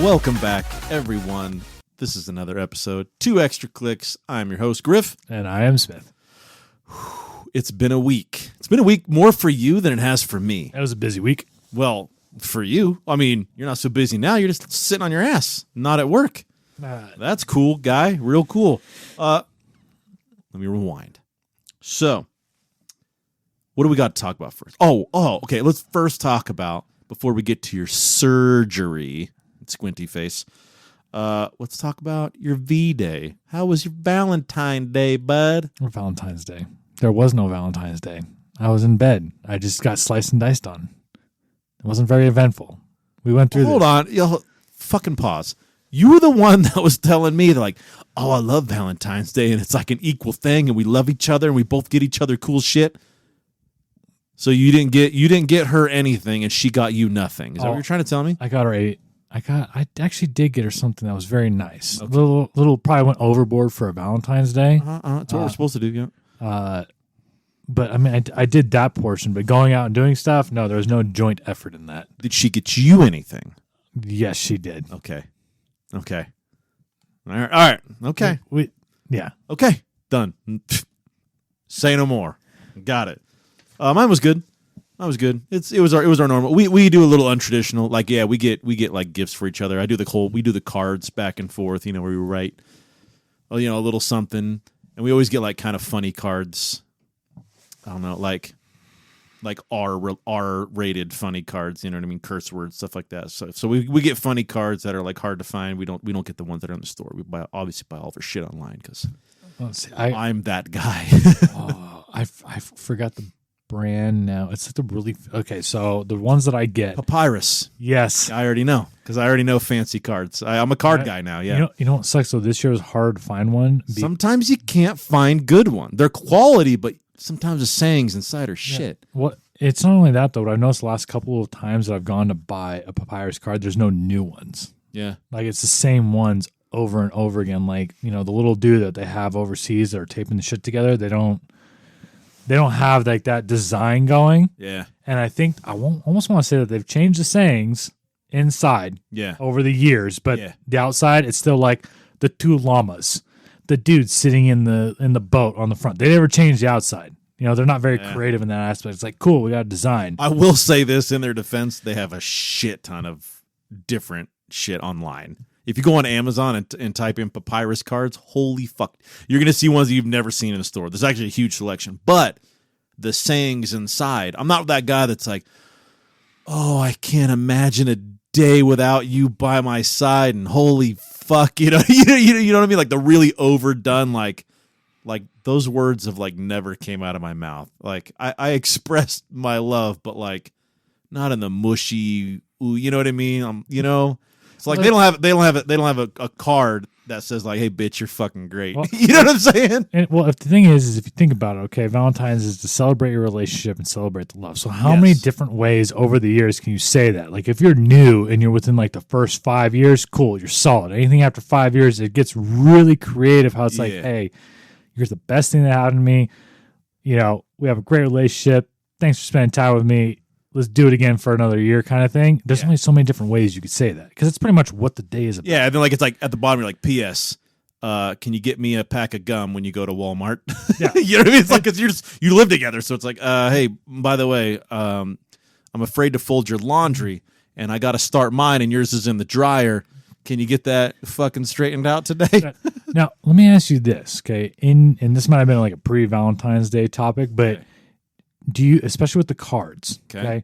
Welcome back, everyone. This is another episode, 2 Extra Clicks. I'm your host, Griff. And I am Smith. It's been a week. It's been a week more for you than it has for me. That was a busy week. Well, for you, I mean, you're not so busy now. You're just sitting on your ass, not at work. That's cool, guy. Real cool. Let me rewind. So, what do we got to talk about first? Oh, okay. Let's first talk about, before we get to your surgery, squinty face, let's talk about your V-Day. How was your Valentine Day, bud? Or Valentine's Day. There was no Valentine's Day. I was in bed. I just got sliced and diced on. It wasn't very eventful. We went through Hold on. Fucking pause. You were the one that was telling me, like, oh, I love Valentine's Day, and it's like an equal thing, and we love each other, and we both get each other cool shit. So you didn't get her anything, and she got you nothing. Is that what you're trying to tell me? I got her I actually did get her something that was very nice. Okay. Little probably went overboard for a Valentine's Day. That's what we're supposed to do, yeah. But I mean, I did that portion, but going out and doing stuff, no, there was no joint effort in that. Did she get you anything? Yes, she did. Okay. All right. Okay. Yeah. Okay. Done. Say no more. Got it. Mine was good. It was our normal. We do a little untraditional. Like, yeah, we get like gifts for each other. We do the cards back and forth, where we write, a little something, and we always get like kind of funny cards. I don't know, like R-rated funny cards. You know what I mean? Curse words, stuff like that. So we get funny cards that are like hard to find. We don't get the ones that are in the store. We obviously buy all of our shit online because I'm that guy. I forgot the brand now. It's like so the ones that I get, Papyrus. Yes, I already know because I already know fancy cards. I'm a card guy now. Yeah, you know what sucks though? This year was hard to find one. Sometimes you can't find good one. They're quality, but sometimes the sayings inside are shit. What? It's not only that though. But I've noticed the last couple of times that I've gone to buy a Papyrus card, there's no new ones. Yeah, like it's the same ones over and over again. Like the little dude that they have overseas that are taping the shit together. They don't have like that design going. Yeah. And I think almost want to say that they've changed the sayings inside over the years, but the outside it's still like the 2 llamas, the dude sitting in the boat on the front. They never changed the outside. They're not very creative in that aspect. It's like, cool, we got a design. I will say this in their defense, they have a shit ton of different shit online. If you go on Amazon and type in Papyrus cards, holy fuck, you're going to see ones that you've never seen in a store. There's actually a huge selection. But the sayings inside, I'm not that guy that's like, oh, I can't imagine a day without you by my side, and holy fuck, you know what I mean? Like the really overdone, like those words have like never came out of my mouth. Like I expressed my love, but like not in the mushy, you know what I mean? It's like they don't have a card that says like, "Hey, bitch, you're fucking great." Well, you know what I'm saying? And, if the thing is if you think about it, okay, Valentine's is to celebrate your relationship and celebrate the love. So how many different ways over the years can you say that? Like if you're new and you're within like the first 5 years, cool, you're solid. Anything after 5 years, it gets really creative. How it's like, hey, you're the best thing that happened to me. We have a great relationship. Thanks for spending time with me. Let's do it again for another year kind of thing. There's only so many different ways you could say that because it's pretty much what the day is about. Yeah, and then like it's like at the bottom you're like, P.S. Can you get me a pack of gum when you go to Walmart? Yeah. You know what I mean? It's like because you live together, so it's like, hey, by the way, I'm afraid to fold your laundry, and I got to start mine, and yours is in the dryer. Can you get that fucking straightened out today? Now, let me ask you this, okay? And this might have been like a pre-Valentine's Day topic, but. Okay. Do you, especially with the cards, okay?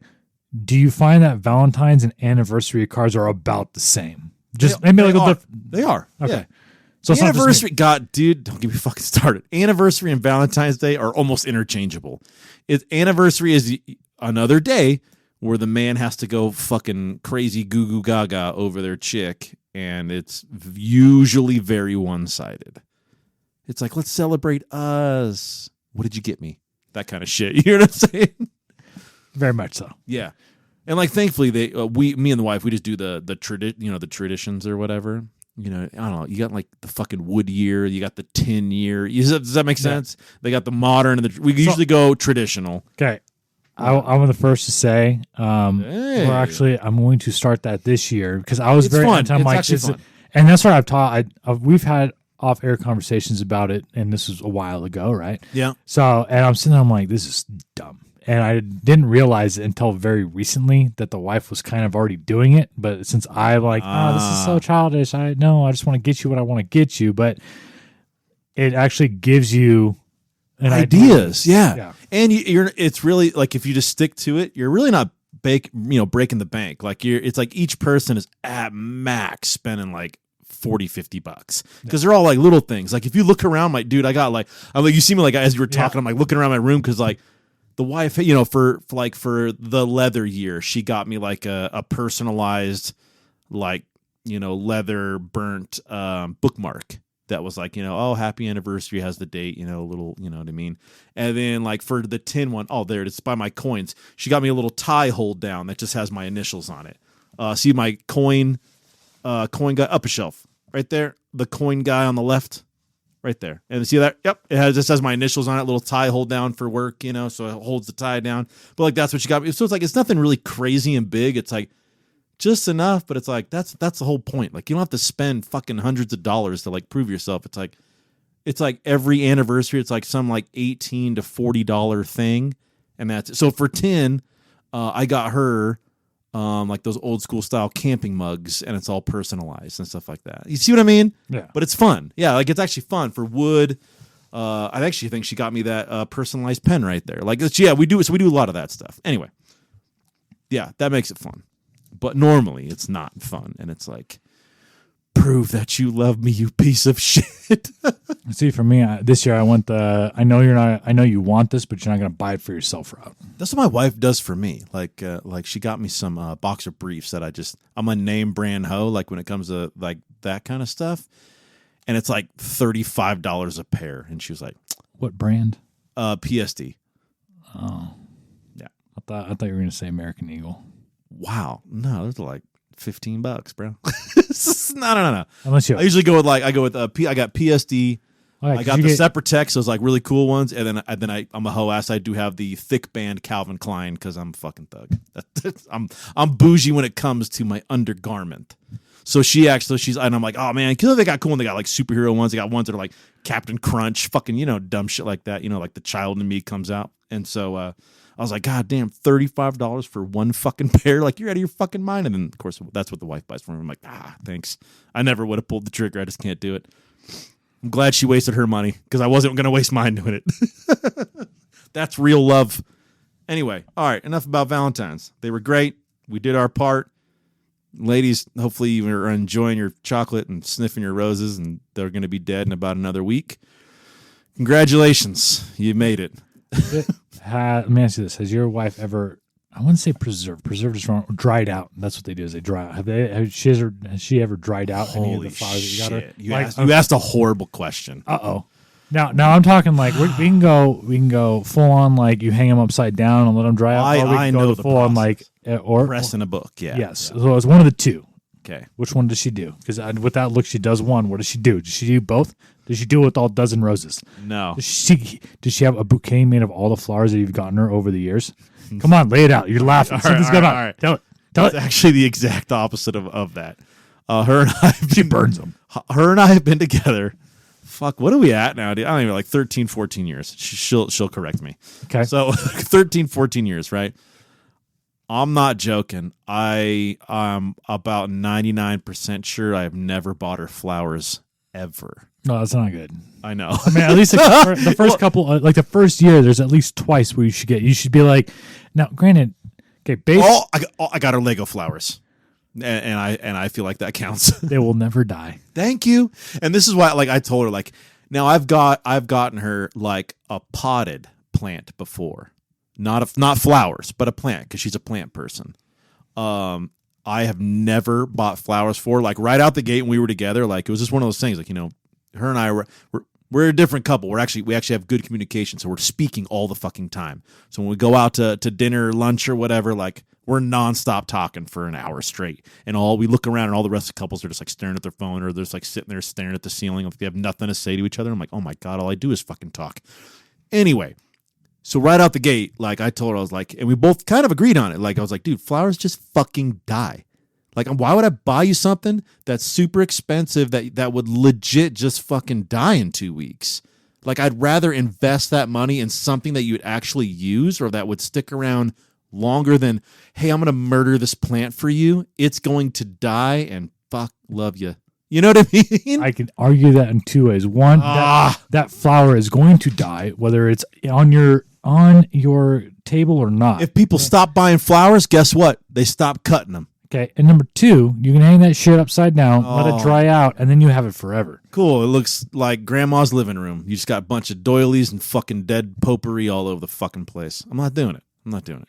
Do you find that Valentine's and anniversary cards are about the same? Just maybe like a different. They are. Okay. Yeah. So it's anniversary, dude, don't get me fucking started. Anniversary and Valentine's Day are almost interchangeable. Anniversary is another day where the man has to go fucking crazy goo goo gaga over their chick, and it's usually very one-sided. It's like, let's celebrate us. What did you get me? That kind of shit. You know what I'm saying? Very much so. Yeah. And like, thankfully, me and the wife, we just do the traditions or whatever. I don't know. You got like the fucking wood year. You got the 10 year. Does that make sense? They got the modern and we usually go traditional. Okay. I'm the first to say, Hey. I'm going to start that this year because I was It's very fun. anti. I'm It's like, actually fun. and that's what I've taught. We've had off-air conversations about it, and this was a while ago, right? Yeah. So, and I'm sitting there, I'm like, this is dumb. And I didn't realize it until very recently that the wife was kind of already doing it. But since I'm like, this is so childish. I just want to get you what I want to get you. But it actually gives you ideas. Yeah. Yeah. And it's really like, if you just stick to it, you're really not breaking the bank. Like it's like each person is at max spending like $40-$50 because they're all like little things. Like if you look around, my dude, I'm like, you see me like as you were talking, I'm like looking around my room because like the wife, for the leather year, she got me like a personalized like leather burnt bookmark that was like oh, happy anniversary, has the date, a little, you know what I mean. And then like for the tin one, there it is by my coins. She got me a little tie hold down that just has my initials on it. See my coin guy up a shelf right there, the coin guy on the left right there, and see that? Yep, just has my initials on it, little tie hold down for work, so it holds the tie down. But like that's what she got me. So it's like it's nothing really crazy and big. It's like just enough, but it's like that's the whole point. Like you don't have to spend fucking hundreds of dollars to like prove yourself. It's like every anniversary, it's like some like $18 to $40 thing, and that's it. So for 10, I got her like those old school style camping mugs, and it's all personalized and stuff like that. You see what I mean? Yeah. But it's fun. Yeah, like it's actually fun for wood. I actually think she got me that personalized pen right there. Like we do a lot of that stuff. Anyway, yeah, that makes it fun. But normally it's not fun, and it's like, prove that you love me, you piece of shit. See, for me, this year I went I know you want this, but you're not going to buy it for yourself route. That's what my wife does for me. Like she got me some boxer briefs that I'm a name brand hoe, like when it comes to like that kind of stuff. And it's like $35 a pair. And she was like, what brand? PSD. Oh. Yeah. I thought you were going to say American Eagle. Wow. No, those are like $15, bro. No. Unless I usually go with I got PSD. Oh, yeah, I got the separate text, those like really cool ones, and then I'm a hoe ass. I do have the thick band Calvin Klein because I'm a fucking thug. I'm bougie when it comes to my undergarment. So she's and I'm like, oh man, because they got cool and they got like superhero ones. They got ones that are like Captain Crunch, fucking dumb shit like that. Like the child in me comes out, and so I was like, God damn, $35 for one fucking pair? Like, you're out of your fucking mind. And then, of course, that's what the wife buys for me. I'm like, thanks. I never would have pulled the trigger. I just can't do it. I'm glad she wasted her money because I wasn't going to waste mine doing it. That's real love. Anyway, all right, enough about Valentine's. They were great. We did our part. Ladies, hopefully you are enjoying your chocolate and sniffing your roses, and they're going to be dead in about another week. Congratulations. You made it. Let me ask you this: has your wife ever? I wouldn't say preserved. Preserved is wrong. Dried out. That's what they do. Is they dry out. Has she ever dried out any of the flowers that you got her? You asked a horrible question. Now I'm talking like we can go full on like you hang them upside down and let them dry out. I know the full on like or press in a book. Yeah. Yes. So it's one of the two. Okay. Which one does she do? Because with that look, she does one. What does she do? Does she do both? Does she do it with all dozen roses? No. Does she have a bouquet made of all the flowers that you've gotten her over the years? Come on, lay it out. You're laughing. Something's going on. All right. Tell it. It's actually the exact opposite of that. Her and I, she burns them. Her and I have been together. Fuck, what are we at now? Dude? I don't even like 13, 14 years. She'll correct me. Okay. So 13, 14 years, right? I'm not joking. I'm about 99% sure I've never bought her flowers ever. No, that's not good. I know. I mean, at least like the first couple, like the first year, there's at least twice where you should be like, now, granted, okay, I got her Lego flowers, and I feel like that counts. They will never die. Thank you. And this is why, like, I told her, like, now I've gotten her like a potted plant before, not flowers, but a plant because she's a plant person. I have never bought flowers for, like, right out the gate when we were together. Like, it was just one of those things, like, her and I we're a different couple. We actually have good communication, so we're speaking all the fucking time. So when we go out to dinner, lunch, or whatever, like, we're nonstop talking for an hour straight. And we look around, and all the rest of the couples are just like staring at their phone, or they're just like sitting there staring at the ceiling. Like they have nothing to say to each other. I'm like, oh my God, all I do is fucking talk. Anyway, So right out the gate, like I told her, I was like, and we both kind of agreed on it. Like I was like, dude, flowers just fucking die. Like, why would I buy you something that's super expensive that would legit just fucking die in 2 weeks? Like, I'd rather invest that money in something that you would actually use or that would stick around longer than, hey, I'm going to murder this plant for you. It's going to die and fuck love you. You know what I mean? I can argue that in 2 ways. One, that flower is going to die, whether it's on your table or not. If people stop buying flowers, guess what? They stop cutting them. Okay. And number two, you can hang that shit upside down, let it dry out, and then you have it forever. Cool. It looks like grandma's living room. You just got a bunch of doilies and fucking dead potpourri all over the fucking place. I'm not doing it.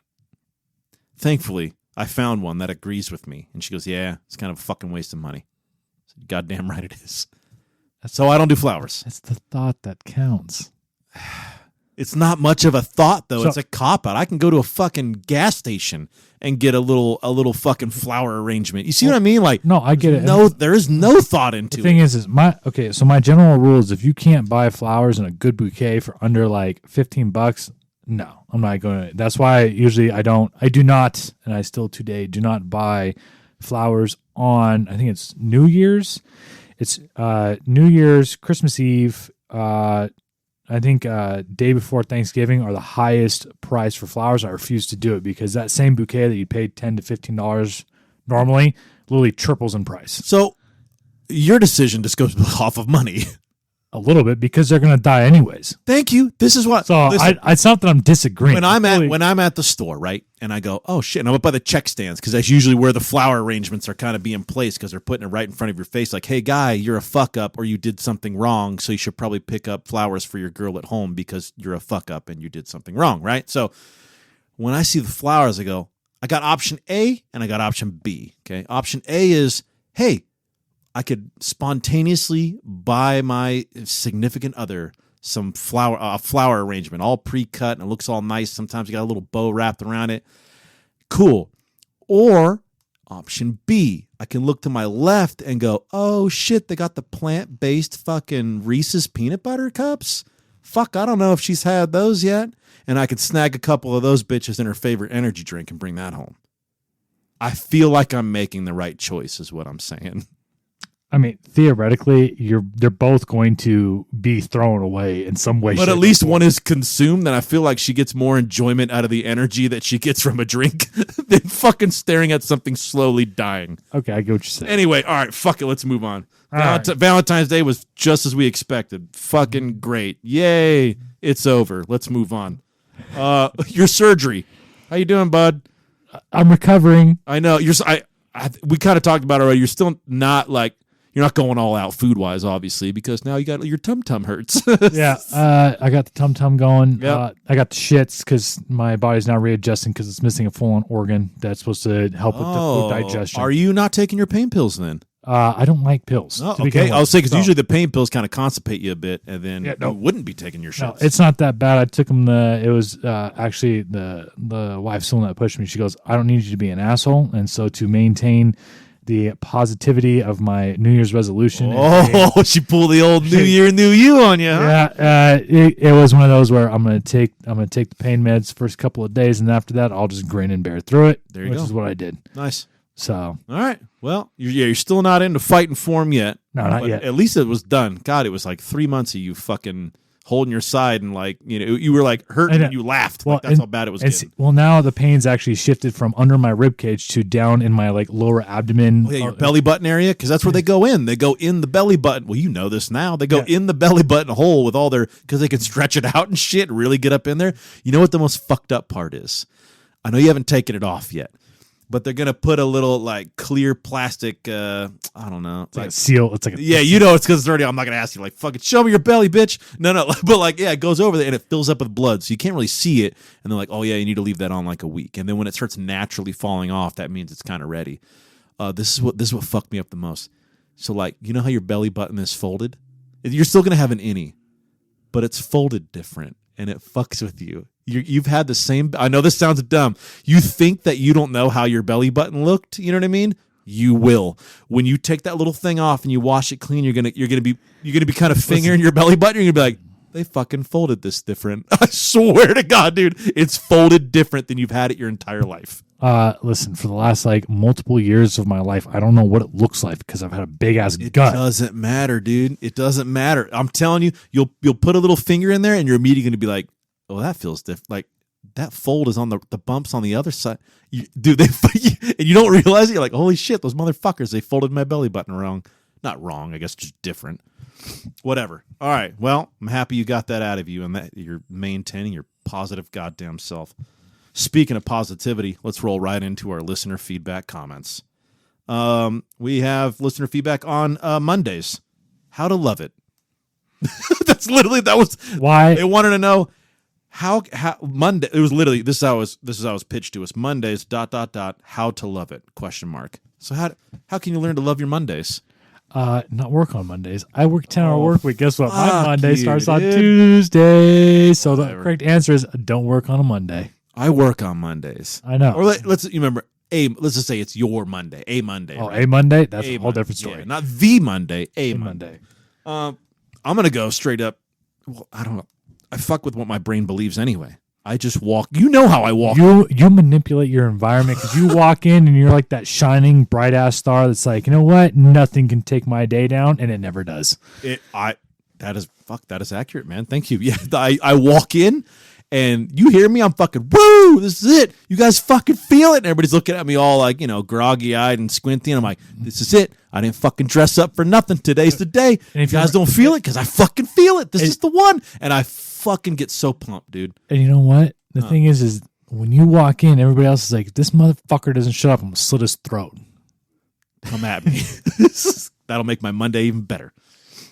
Thankfully, I found one that agrees with me. And she goes, yeah, it's kind of a fucking waste of money. Goddamn right it is. So I don't do flowers. That's the thought that counts. It's not much of a thought, though. It's a cop-out. I can go to a fucking gas station and get a little fucking flower arrangement. You see what I mean? Like, no, I get it. No, there is no thought into it. The thing is so my general rule is if you can't buy flowers in a good bouquet for under like $15, no, I'm not going to. That's why I do not, and I still today do not buy flowers on, I think it's New Year's. It's New Year's, Christmas Eve, I think day before Thanksgiving are the highest price for flowers. I refuse to do it because that same bouquet that you paid $10 to $15 normally literally triples in price. So your decision just goes off of money. A little bit because they're going to die anyways. Thank you. This is what. So it's not that I'm disagreeing. When I'm at the store, right, and I go, oh shit, and I'm up by the check stands because that's usually where the flower arrangements are kind of being placed because they're putting it right in front of your face. Like, hey guy, you're a fuck up or you did something wrong, so you should probably pick up flowers for your girl at home because you're a fuck up and you did something wrong, right? So when I see the flowers, I go, I got option A and I got option B. Okay, option A is, hey, I could spontaneously buy my significant other some flower arrangement, all pre-cut, and it looks all nice. Sometimes you got a little bow wrapped around it. Cool. Or option B, I can look to my left and go, oh shit, they got the plant-based fucking Reese's peanut butter cups? Fuck, I don't know if she's had those yet. And I could snag a couple of those bitches in her favorite energy drink and bring that home. I feel like I'm making the right choice is what I'm saying. I mean, theoretically, they're both going to be thrown away in some way. But at least one is consumed, and I feel like she gets more enjoyment out of the energy that she gets from a drink than fucking staring at something slowly dying. Okay, I get what you're saying. Anyway, all right, fuck it, let's move on. Valentine's Day was just as we expected. Fucking great. Yay, it's over. Let's move on. Your surgery. How you doing, bud? I'm recovering. I know. We kind of talked about it already. You're still not like, you're not going all out food wise, obviously, because now you got your tum hurts. Yeah, I got the tum going. Yep. I got the shits because my body's now readjusting because it's missing a full-on organ that's supposed to help with the food digestion. Are you not taking your pain pills then? I don't like pills. Oh, okay, I'll say because usually the pain pills kind of constipate you a bit, and then you wouldn't be taking your shots. No, it's not that bad. I took them. It was actually the wife's the one that pushed me. She goes, "I don't need you to be an asshole," and so to maintain the positivity of my New Year's resolution. Oh, she pulled the old New Year, New You on you, huh? Yeah, it was one of those where I'm gonna take the pain meds first couple of days, and after that, I'll just grin and bear through it. There you go. Which is what I did. Nice. So, all right. Well, you're still not into fighting form yet. No, not yet. At least it was done. God, it was like 3 months of you fucking holding your side and like, you were like hurting and you laughed. Well, like, that's how bad it was getting. Well, now the pain's actually shifted from under my rib cage to down in my like lower abdomen. Oh, yeah, your belly button area, because that's where they go in. They go in the belly button. Well, you know this now. They go in the belly button hole with all their, because they can stretch it out and shit, really get up in there. You know what the most fucked up part is? I know you haven't taken it off yet, but they're gonna put a little like clear plastic. I don't know, it's like a seal. It's like it's because it's already. I'm not gonna ask you like fucking show me your belly, bitch. No, but like it goes over there and it fills up with blood, so you can't really see it. And they're like, oh yeah, you need to leave that on like a week. And then when it starts naturally falling off, that means it's kind of ready. This is what fucked me up the most. So like, you know how your belly button is folded? You're still gonna have an innie, but it's folded different, and it fucks with you. You've had the same. I know this sounds dumb. You think that you don't know how your belly button looked. You know what I mean? You will. When you take that little thing off and you wash it clean, you're gonna be kind of fingering your belly button. You're gonna be like, they fucking folded this different. I swear to God, dude, it's folded different than you've had it your entire life. Listen, for the last like multiple years of my life, I don't know what it looks like because I've had a big ass gut. It doesn't matter, dude. It doesn't matter. I'm telling you, you'll put a little finger in there and you're immediately going to be like, oh, that feels different. Like that fold is on the bumps on the other side. Dude, and you don't realize it. You're like, holy shit, those motherfuckers, they folded my belly button wrong. Not wrong, I guess, just different. Whatever. All right. Well, I'm happy you got that out of you and that you're maintaining your positive goddamn self. Speaking of positivity, let's roll right into our listener feedback comments. We have listener feedback on Mondays. How to love it. That was why they wanted to know how Monday. It was literally this is how it was pitched to us. Mondays ... how to love it ? So how can you learn to love your Mondays? Not work on Mondays. I work 10-hour work week. Guess what? My Monday starts on dude. Tuesday. So the correct answer is don't work on a Monday. I work on Mondays. I know. Or let's you remember let's just say it's your Monday, a Monday. Oh, right? a Monday? That's a a whole different story. Yeah, not the Monday, a Monday. I'm gonna go straight up. Well, I don't know. I fuck with what my brain believes anyway. I just walk. You know how I walk. You manipulate your environment because you walk in and you're like that shining bright ass star that's like, you know what? Nothing can take my day down, and it never does. That is accurate, man. Thank you. Yeah, I walk in and you hear me. I'm fucking woo. This is it. You guys fucking feel it. And everybody's looking at me all like groggy eyed and squinty. And I'm like, this is it. I didn't fucking dress up for nothing. Today's the day. And if you guys don't feel it, because I fucking feel it. This is the one. And I fucking get so pumped, dude. And you know what? The thing is when you walk in, everybody else is like, if this motherfucker doesn't shut up, I'm going to slit his throat. Come at me. That'll make my Monday even better.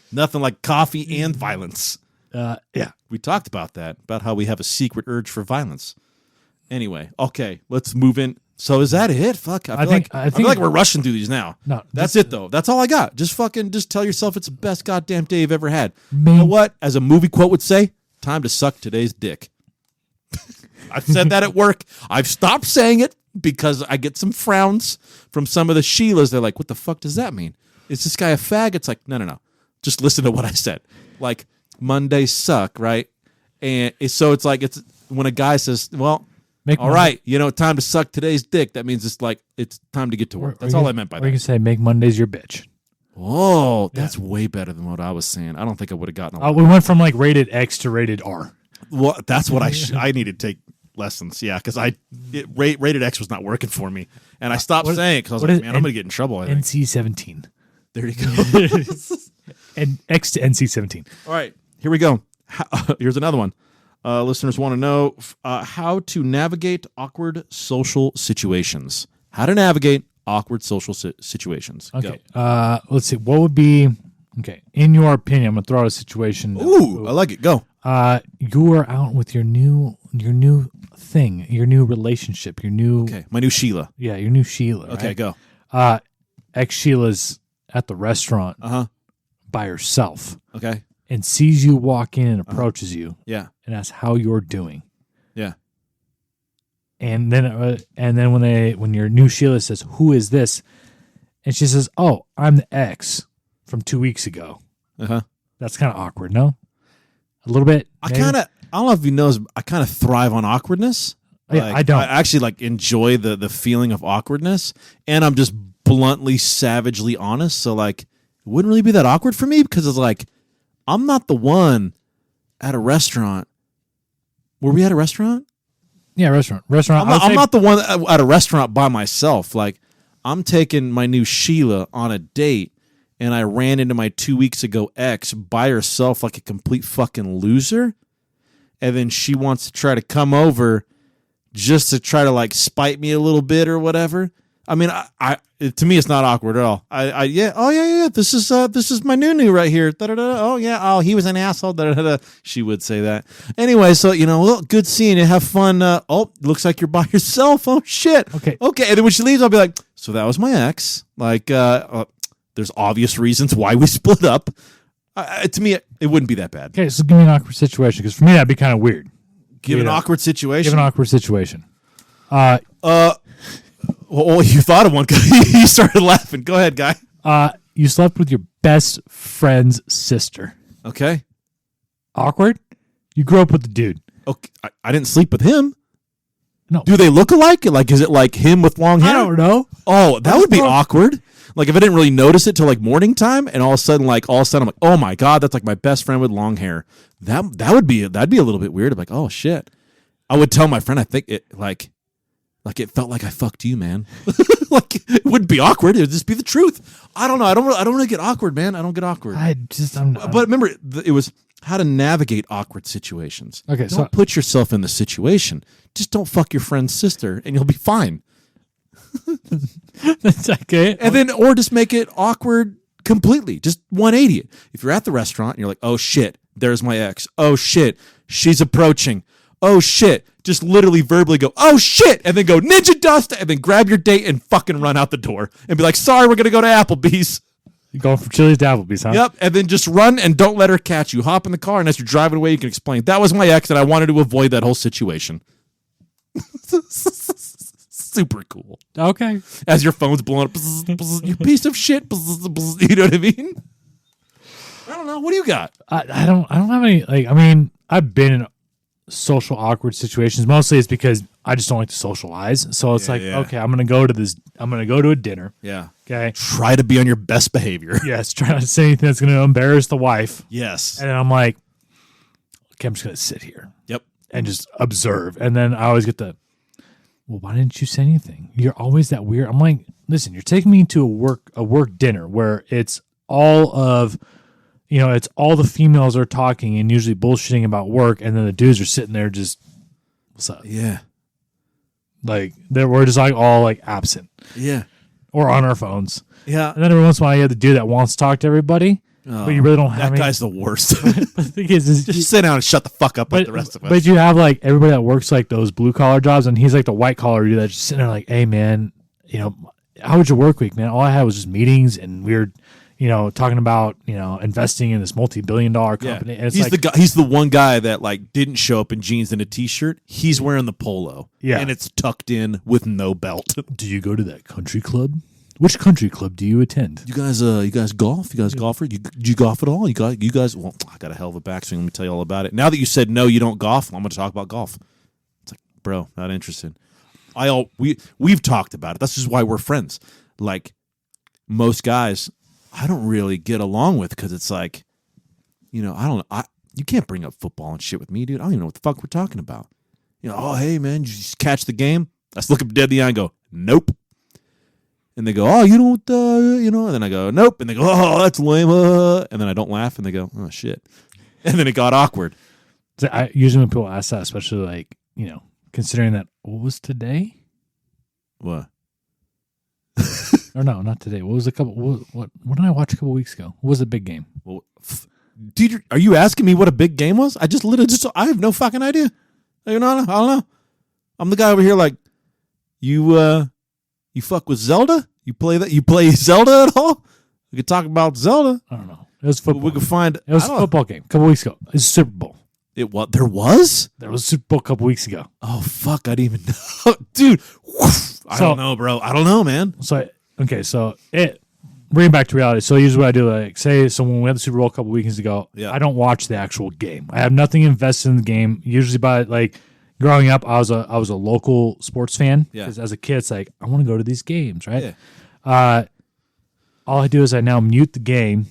Nothing like coffee and violence. Yeah. We talked about that, about how we have a secret urge for violence. Anyway, okay, let's move in. So is that it? Fuck. I feel like we're rushing through these now. No. That's it, though. That's all I got. Just tell yourself it's the best goddamn day you've ever had. You know what? As a movie quote would say, time to suck today's dick. I've said that at work. I've stopped saying it because I get some frowns from some of the Sheilas. They're like, what the fuck does that mean? Is this guy a fag? It's like, no. Just listen to what I said. Like, Mondays suck, right? And it's when a guy says, well, all right, time to suck today's dick. That means it's time to get to work. That's all I meant by that. Or you can say, make Mondays your bitch. Oh, that's way better than what I was saying. I don't think I would have gotten we went from like rated X to rated R. Well, that's what I need to take lessons. Yeah, because rated X was not working for me. And I stopped saying it because I was like, man, I'm going to get in trouble. NC-17. There you go. And X to NC-17. All right, here we go. Here's another one. Listeners want to know how to navigate awkward social situations. How to navigate awkward social situations. Okay. Let's see. What would be in your opinion? I'm gonna throw out a situation. Ooh, I like it. Go. You are out with your new thing, your new relationship, my new Sheila. Yeah, your new Sheila. Okay, right? go. Ex Sheila's at the restaurant. By herself. Okay. And sees you walk in and approaches you. Yeah. And asks how you're doing. Yeah. And then when your new Sheila says, "Who is this?" and she says, "Oh, I'm the ex from 2 weeks ago." That's kind of awkward, no? A little bit. I don't know if he knows. I kind of thrive on awkwardness. Yeah, I don't. I actually enjoy the feeling of awkwardness, and I'm just bluntly, savagely honest. So it wouldn't really be that awkward for me because it's like I'm not the one at a restaurant. Were we at a restaurant? Yeah, restaurant. I'm not the one at a restaurant by myself. I'm taking my new Sheila on a date, and I ran into my 2 weeks ago ex by herself like a complete fucking loser. And then she wants to try to come over just to try to spite me a little bit or whatever. I mean, to me, it's not awkward at all. This is my new right here. Da-da-da. Oh yeah. Oh, he was an asshole. Da-da-da. She would say that. Anyway, so well, good seeing you. Have fun. Looks like you're by yourself. Oh shit. Okay. And then when she leaves, I'll be like, so that was my ex. There's obvious reasons why we split up. To me, it wouldn't be that bad. Okay, so give me an awkward situation because for me that'd be kind of weird. Give an awkward situation. Give an awkward situation. Well, you thought of one. You started laughing. Go ahead, guy. You slept with your best friend's sister. Okay. awkward? You grew up with the dude. Okay, I didn't sleep with him. No. Do they look alike? Like, is it like him with long hair? I don't know. Oh, that would be awkward. Like, if I didn't really notice it till like morning time, and all of a sudden I'm like, oh my god, that's like my best friend with long hair. That'd be a little bit weird. I'm like, oh shit. I would tell my friend. I think it like it felt like I fucked you, man. Like, it wouldn't be awkward. It would just be the truth. I don't know. I don't really get awkward, man. I don't get awkward. But remember, it was how to navigate awkward situations. Okay, don't put yourself in the situation. Just don't fuck your friend's sister, and you'll be fine. That's okay. And then, or just make it awkward completely. Just 180 it. If you're at the restaurant and you're like, oh shit, there's my ex. Oh shit, she's approaching. Oh shit. Just literally verbally go, oh shit, and then go ninja dust, and then grab your date and fucking run out the door and be like, sorry, we're gonna go to Applebee's. You going from Chili's to Applebee's, huh? Yep, and then just run and don't let her catch you. Hop in the car, and as you're driving away, you can explain, that was my ex, and I wanted to avoid that whole situation. Super cool. Okay. As your phone's blowing up, you piece of shit. You know what I mean? I don't know. What do you got? I don't have any, like, I mean, I've been in social awkward situations. Mostly it's because I just don't like to socialize. So it's okay, I'm going to go to a dinner. Yeah. Okay. Try to be on your best behavior. Yes. Try not to say anything that's going to embarrass the wife. Yes. And then I'm like, okay, I'm just going to sit here. Yep. And just observe. And then I always get well, why didn't you say anything? You're always that weird. I'm like, listen, you're taking me to a work dinner where it's all of, it's all the females are talking and usually bullshitting about work, and then the dudes are sitting there just, what's up? Yeah. Like, we're just like all like absent. Yeah. Or on our phones. Yeah. And then every once in a while you have the dude that wants to talk to everybody, but you really don't have that guy's the worst. But the thing is just sit down and shut the fuck up like the rest of us. But you have like everybody that works like those blue collar jobs, and he's like the white collar dude that's just sitting there like, hey man, how was your work week, man? All I had was just meetings, and we were, talking about, investing in this multi-billion-dollar company. Yeah. And it's he's the one guy that like didn't show up in jeans and a t-shirt. He's wearing the polo. Yeah. And it's tucked in with no belt. Do you go to that country club? Which country club do you attend? You guys golf? You guys golfer? Do you golf at all? You guys? Well, I got a hell of a backswing. Let me tell you all about it. Now that you said no, you don't golf. I'm going to talk about golf. It's like, bro, not interested. We've talked about it. That's just why we're friends. Like most guys, I don't really get along with because it's like, I don't know. You can't bring up football and shit with me, dude. I don't even know what the fuck we're talking about. Oh hey man, did you just catch the game? I just look up dead in the eye and go, nope. And they go, oh, you don't, and then I go, nope. And they go, oh, that's lame. And then I don't laugh, and they go, oh, shit. And then it got awkward. Usually when people ask that, especially like, considering that, what was today? What? Or no, not today. What did I watch a couple weeks ago? What was the big game? Well, dude, are you asking me what a big game was? I have no fucking idea. I don't know. I'm the guy over here like, you fuck with Zelda? You play Zelda at all? We could talk about Zelda. I don't know. It was football. We could find. It was a football game a couple weeks ago. It was Super Bowl. What? There was? There was Super Bowl a couple weeks ago. Oh, fuck. I didn't even know. Dude. I don't know, bro. I don't know, man. Bring it back to reality. So usually what I do, like, when we had the Super Bowl a couple weekends ago, yeah. I don't watch the actual game. I have nothing invested in the game. Usually by, like, growing up, I was a local sports fan. Yeah. Because as a kid, it's like, I want to go to these games, right? Yeah. All I do is I now mute the game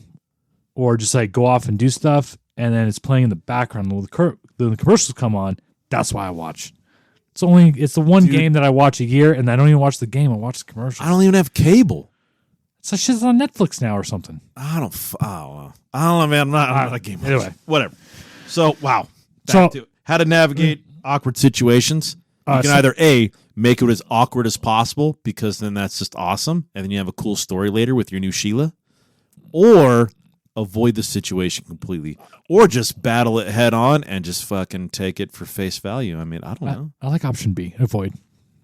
or just, like, go off and do stuff, and then it's playing in the background. When the commercials come on, that's why I watch. It's the one game that I watch a year, and I don't even watch the game. I watch the commercials. I don't even have cable. So shit's on Netflix now or something. I don't know, man. I'm not a gamer. Anyway. Whatever. So, wow. Back to how to navigate awkward situations. You can either A, make it as awkward as possible, because then that's just awesome, and then you have a cool story later with your new Sheila, or avoid the situation completely, or just battle it head on and just fucking take it for face value. I mean, I don't know. I like option B, avoid.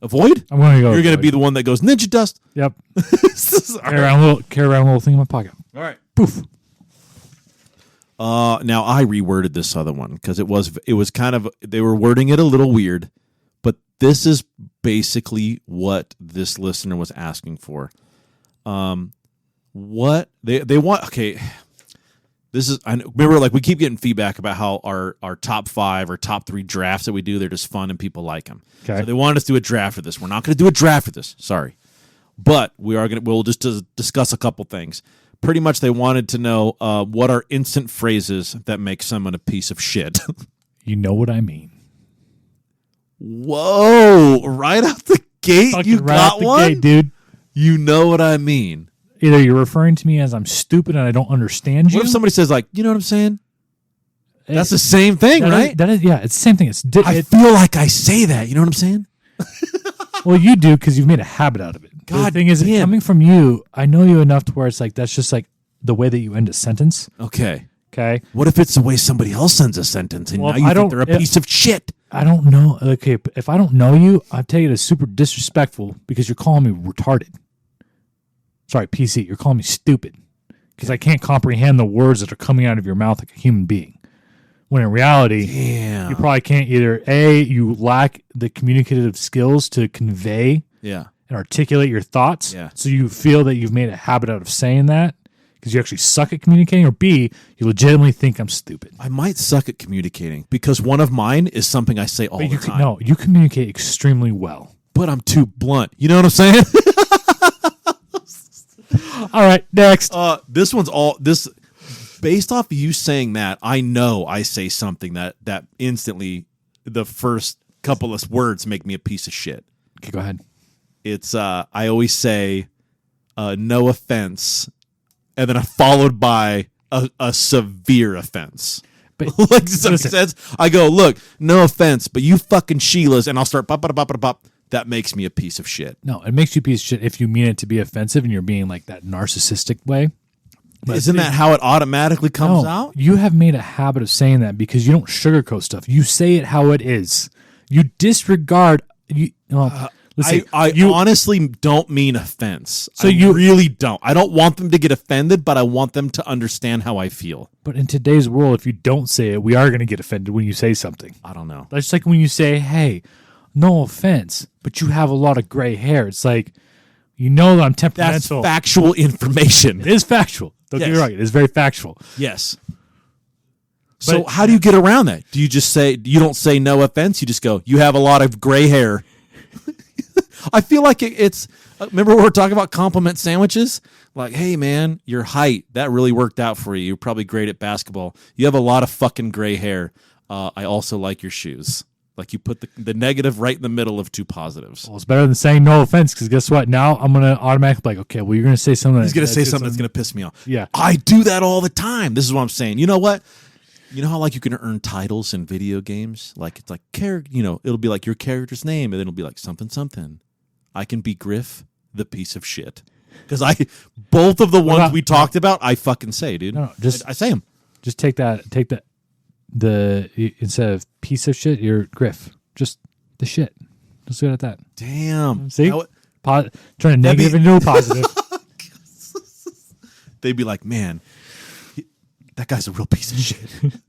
Avoid? I'm going to go. You're going to be the one that goes ninja dust. Yep. Carry around a little thing in my pocket. All right. Poof. Now I reworded this other one because it was kind of, they were wording it a little weird, but this is basically what this listener was asking for. What they want. Okay. I remember, like, we keep getting feedback about how our top 5 or top 3 drafts that we do, they're just fun and people like them. Okay. So they wanted us to do a draft of this. We're not going to do a draft of this. Sorry. But we'll just discuss a couple things. Pretty much they wanted to know what are instant phrases that make someone a piece of shit. You know what I mean. Whoa. Right out the gate, Fucking you right got out the one? gate, dude. You know what I mean. Either you're referring to me as I'm stupid and I don't understand you. What if somebody says, like, you know what I'm saying? That's the same thing, right? That is, yeah, it's the same thing. I feel like I say that. You know what I'm saying? Well, you do because you've made a habit out of it. God the thing is, damn. coming from you, I know you enough to where it's like that's just like the way that you end a sentence. Okay. Okay. What if it's the way somebody else sends a sentence and Well, now you think they're a piece of shit? I don't know. Okay, if I don't know you, I take it as super disrespectful because you're calling me retarded. Sorry, PC. You're calling me stupid because I can't comprehend the words that are coming out of your mouth like a human being. When in reality, Damn. you probably can't either. A, you lack the communicative skills to convey Yeah. and articulate your thoughts. Yeah. So you feel that you've made a habit out of saying that because you actually suck at communicating. Or B, you legitimately think I'm stupid. I might suck at communicating because one of mine is something I say all the time. No, you communicate extremely well. But I'm too blunt. You know what I'm saying? All right, next. This one's all this based off of you saying that. I know I say something that instantly the first couple of words make me a piece of shit. Okay, go ahead. It's I always say no offense, and then followed by a severe offense. But Like some sense, I go, look, no offense, but you fucking Sheilas, and I'll start pop. That makes me a piece of shit. No, it makes you a piece of shit if you mean it to be offensive and you're being like that narcissistic way. But Isn't that how it automatically comes out? You have made a habit of saying that because you don't sugarcoat stuff. You say it how it is. You disregard. I honestly don't mean offense. So I you really don't. I don't want them to get offended, but I want them to understand how I feel. But in today's world, if you don't say it, we are going to get offended when you say something. I don't know. That's like when you say, "Hey, no offense, but you have a lot of gray hair." It's like, you know that I'm That's temperamental. factual information. It is factual. Don't get me Yes. wrong. It is very factual. Yes. So But- how do you get around that? Do you just say, you don't say no offense? You just go, you have a lot of gray hair. I feel like it's, remember we were talking about compliment sandwiches? Like, hey man, your height, that really worked out for you. You're probably great at basketball. You have a lot of fucking gray hair. I also like your shoes. Like you put the negative right in the middle of two positives. Well, it's better than saying no offense because guess what? Now I'm going to automatically be like, okay, well, you're going to say something. He's going to say something that's going to piss me off. Yeah. I do that all the time. This is what I'm saying. You know what? You know how like you can earn titles in video games? Like it's like it'll be like your character's name and then it'll be like something something. I can be Griff, the piece of shit. Because both of the ones we talked about, I fucking say, dude. No, just I say them. Just take that. Instead of piece of shit, you're Griff. Just the shit. Let's go at that. Damn. See? Turn a negative into a positive. They'd be like, man, that guy's a real piece of shit.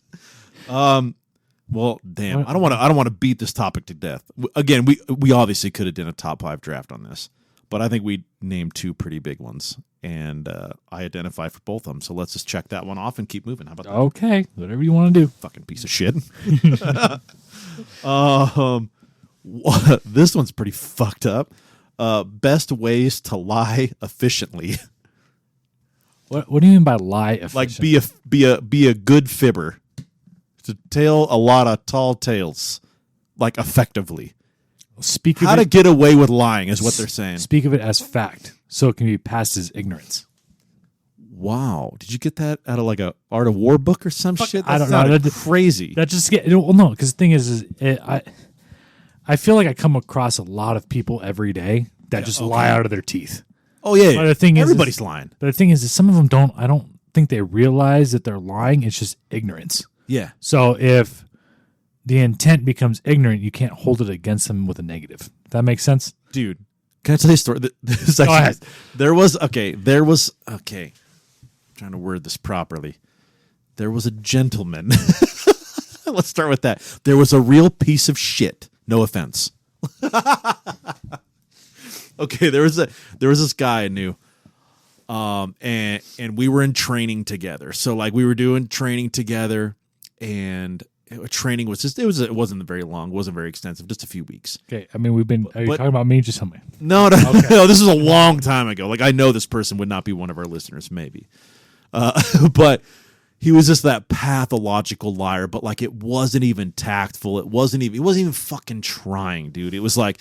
Well, damn. I don't want to beat this topic to death. Again, we obviously could have done a top 5 draft on this, but I think we named 2 pretty big ones, and I identify for both of them. So let's just check that one off and keep moving. How about that? Okay, whatever you want to do. Fucking piece of shit. This one's pretty fucked up. Best ways to lie efficiently. What do you mean by lie efficient? Like be a good fibber. To tell a lot of tall tales, like effectively. How to get away with lying is what they're saying. Speak of it as fact, so it can be passed as ignorance. Wow, did you get that out of like a Art of War book or some shit? I don't know. That's crazy. That just no, because the thing is I feel like I come across a lot of people every day that just lie out of their teeth. Oh yeah, But the thing everybody's lying. But the thing is some of them don't. I don't think they realize that they're lying. It's just ignorance. Yeah. So if the intent becomes ignorant, you can't hold it against them with a negative. That makes sense? Dude, can I tell you a story? This actually, Go ahead. There was I'm trying to word this properly. There was a gentleman. Let's start with that. There was a real piece of shit. No offense. Okay, there was this guy I knew. And we were in training together. So like we were doing training together, and training was just it wasn't very long, wasn't very extensive, just a few weeks. Okay, I mean are you talking about me? Just tell me. No, no, this is a long time ago. Like I know this person would not be one of our listeners, maybe, but he was just that pathological liar. But like it wasn't even tactful. He wasn't even fucking trying, dude. It was like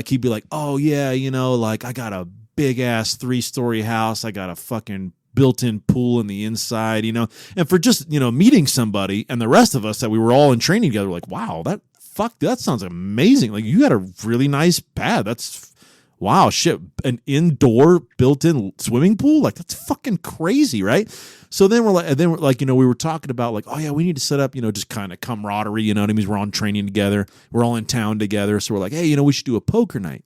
he'd be like, oh yeah, like I got a big ass 3-story house. I got a fucking built-in pool in the inside, and for just, meeting somebody, and the rest of us that we were all in training together, were like, wow, that sounds amazing. Like you got a really nice pad. That's wow, shit, an indoor built-in swimming pool. Like that's fucking crazy. Right. So then we're like, we were talking about like, oh yeah, we need to set up, just kind of camaraderie, you know what I mean? We're all in training together. We're all in town together. So we're like, hey, we should do a poker night.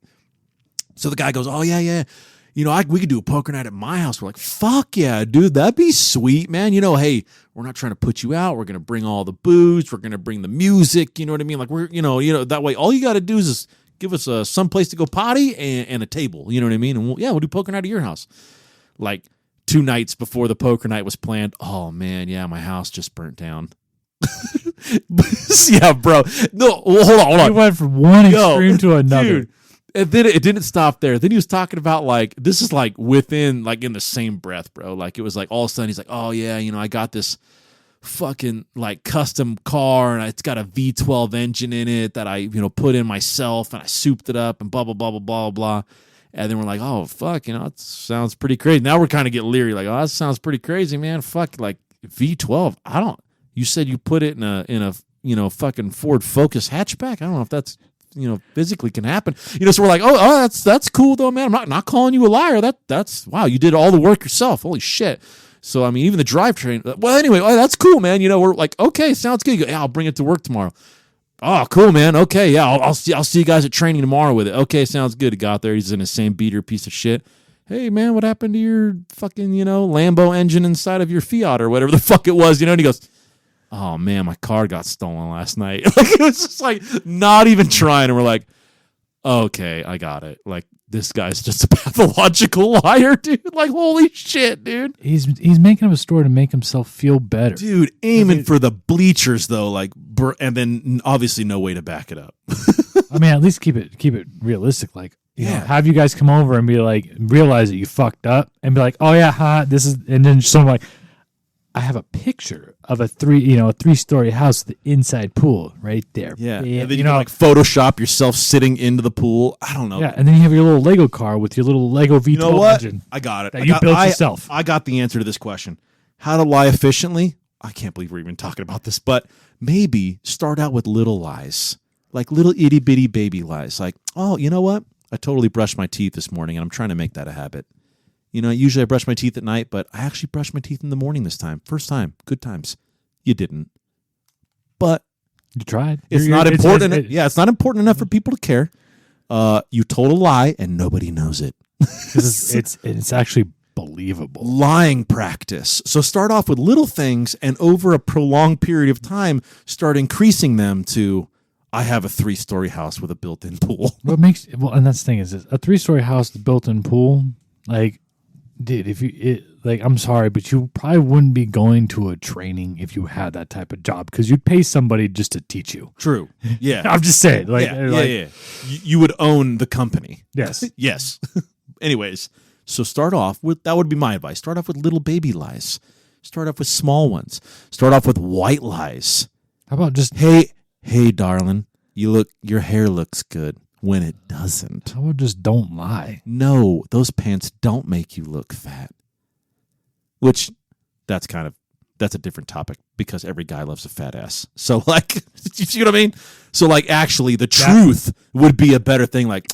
So the guy goes, oh, yeah. We could do a poker night at my house. We're like, fuck yeah, dude, that'd be sweet, man. Hey, we're not trying to put you out. We're going to bring all the booze. We're going to bring the music. You know what I mean? Like we're, that way all you got to do is just give us some place to go potty and a table. You know what I mean? And we'll do poker night at your house. Like 2 nights before the poker night was planned. Oh, man, yeah, my house just burnt down. Yeah, bro. No, hold on. You went from one extreme to another. Dude. And then it didn't stop there. Then he was talking about like, this is like within, like in the same breath, bro. Like it was like all of a sudden he's like, oh yeah, I got this fucking like custom car and it's got a V12 engine in it that I, put in myself and I souped it up and blah, blah, blah, blah, blah, blah. And then we're like, oh fuck, it sounds pretty crazy. Now we're kind of getting leery, like, oh, that sounds pretty crazy, man. Fuck, like V12. You said you put it in a fucking Ford Focus hatchback. I don't know if that's, physically can happen. So we're like, oh, that's cool though, man. I'm not calling you a liar. That's wow, you did all the work yourself. Holy shit. So I mean, even the drivetrain. Well, anyway, that's cool, man. We're like, okay, sounds good. You go, yeah, I'll bring it to work tomorrow. Oh, cool, man. Okay, yeah, I'll see you guys at training tomorrow with it. Okay, sounds good. He got there. He's in the same beater piece of shit. Hey, man, what happened to your fucking Lambo engine inside of your Fiat or whatever the fuck it was? And he goes, oh man, my car got stolen last night. Like it was just like not even trying. And we're like, okay, I got it. Like this guy's just a pathological liar, dude. Like holy shit, dude. He's making up a story to make himself feel better, dude. Aiming for the bleachers though, like, and then obviously no way to back it up. I mean, at least keep it realistic. Like, have you guys come over and be like, realize that you fucked up, and be like, oh yeah, this is, and then someone like, I have a picture of a 3-story house with the inside pool right there. Yeah. And then you can like Photoshop yourself sitting into the pool. I don't know. Yeah. And then you have your little Lego car with your little Lego V12 engine. I got it. That you built yourself. I got the answer to this question. How to lie efficiently? I can't believe we're even talking about this, but maybe start out with little lies, like little itty bitty baby lies. Like, oh, you know what? I totally brushed my teeth this morning and I'm trying to make that a habit. Usually I brush my teeth at night, but I actually brushed my teeth in the morning this time. First time. Good times. You didn't. But you tried. It's not important. It's not important enough for people to care. You told a lie and nobody knows it. It's actually believable. Lying practice. So start off with little things and over a prolonged period of time, start increasing them to, I have a 3-story house with a built-in pool. And that's the thing is, a 3-story house with a built-in pool, like, dude, I'm sorry, but you probably wouldn't be going to a training if you had that type of job because you'd pay somebody just to teach you. True. Yeah. I'm just saying. Yeah. You would own the company. Yes. Yes. Anyways, so start off with, that would be my advice. Start off with little baby lies. Start off with small ones. Start off with white lies. How about just, hey, darling, your hair looks good. When it doesn't. How about just don't lie? No, those pants don't make you look fat. Which, that's a different topic because every guy loves a fat ass. So like, you see what I mean? So like, actually, the truth would be a better thing. Like,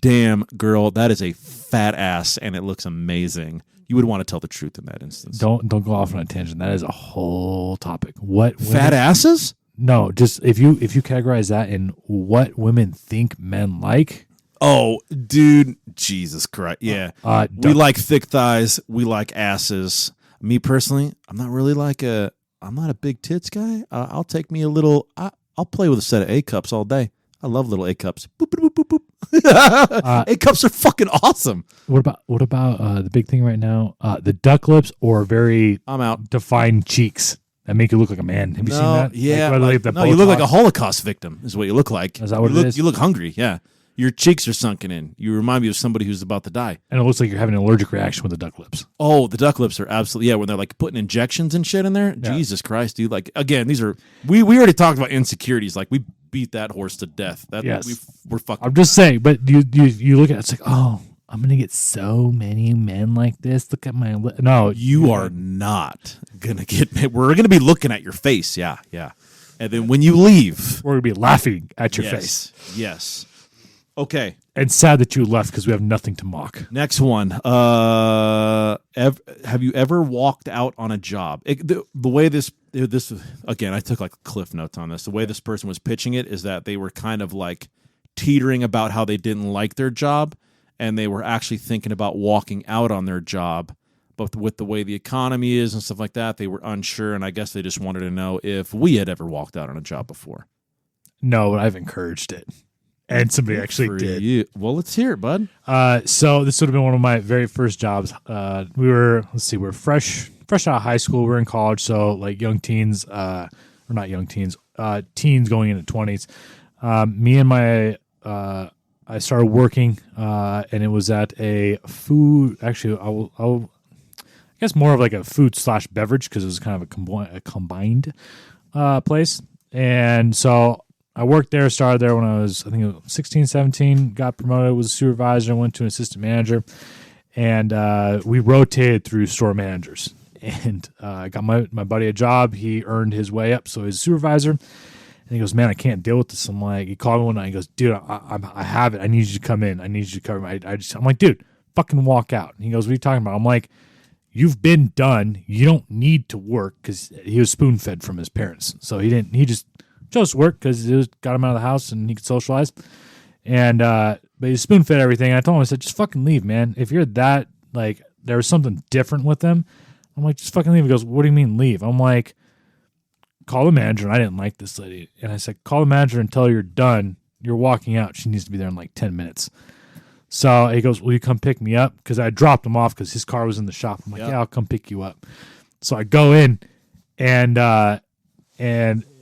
damn, girl, that is a fat ass and it looks amazing. You would want to tell the truth in that instance. Don't go off on a tangent. That is a whole topic. What fat asses? No, just if you categorize that in what women think men like. Oh, dude, Jesus Christ. Yeah. We like thick thighs. We like asses. Me personally, I'm not a big tits guy. I'll take me a little, I'll play with a set of A cups all day. I love little A-cups. Boop, boop, boop, boop, boop. A-cups are fucking awesome. What about the big thing right now? The duck lips or very I'm out. defined cheeks that make you look like a man. Have you seen that? Yeah. No, you look like a Holocaust victim is what you look like. Is that what it is? You look hungry, yeah. Your cheeks are sunken in. You remind me of somebody who's about to die. And it looks like you're having an allergic reaction with the duck lips. Oh, the duck lips are absolutely, yeah, when they're like putting injections and shit in there. Yeah. Jesus Christ, dude. Like, again, these are, we already talked about insecurities. Like, we beat that horse to death. We're fucking. I'm just saying, but you look at it, it's like, oh, I'm going to get so many men like this. Look at my lip. No. You are not going to get, we're going to be looking at your face. Yeah, yeah. And then when you leave, we're going to be laughing at your face. Yes. Okay. And sad that you left because we have nothing to mock. Next one. Have you ever walked out on a job? The way this again, I took like cliff notes on this. The way this person was pitching it is that they were kind of like teetering about how they didn't like their job, and they were actually thinking about walking out on their job. But with the way the economy is and stuff like that, they were unsure, and I guess they just wanted to know if we had ever walked out on a job before. No, but I've encouraged it. And somebody actually did. You. Well, let's hear it, bud. So this would have been one of my very first jobs. We were fresh out of high school. We were in college, so like young teens, or not young teens, teens going into 20s. Me and I started working, and it was at a food. Actually, I guess more of like a food / beverage because it was kind of a combined place, and so. I worked there, started there when I was, I think it was 16, 17, got promoted, was a supervisor, went to an assistant manager, and we rotated through store managers. And I got my buddy a job. He earned his way up, so he's a supervisor. And he goes, man, I can't deal with this. I'm like, he called me one night. He goes, dude, I have it. I need you to come in. I need you to cover me. I'm like, dude, fucking walk out. And he goes, what are you talking about? I'm like, you've been done. You don't need to work, because he was spoon-fed from his parents. So he just chose to work because it got him out of the house and he could socialize. And but he spoon-fed everything. I told him, I said, just fucking leave, man. If you're that, like, there was something different with them, I'm like, just fucking leave. He goes, what do you mean leave? I'm like, call the manager. And I didn't like this lady. And I said, call the manager and tell her you're done. You're walking out. She needs to be there in like 10 minutes. So he goes, will you come pick me up? Because I dropped him off because his car was in the shop. I'm like, yeah, I'll come pick you up. So I go in, and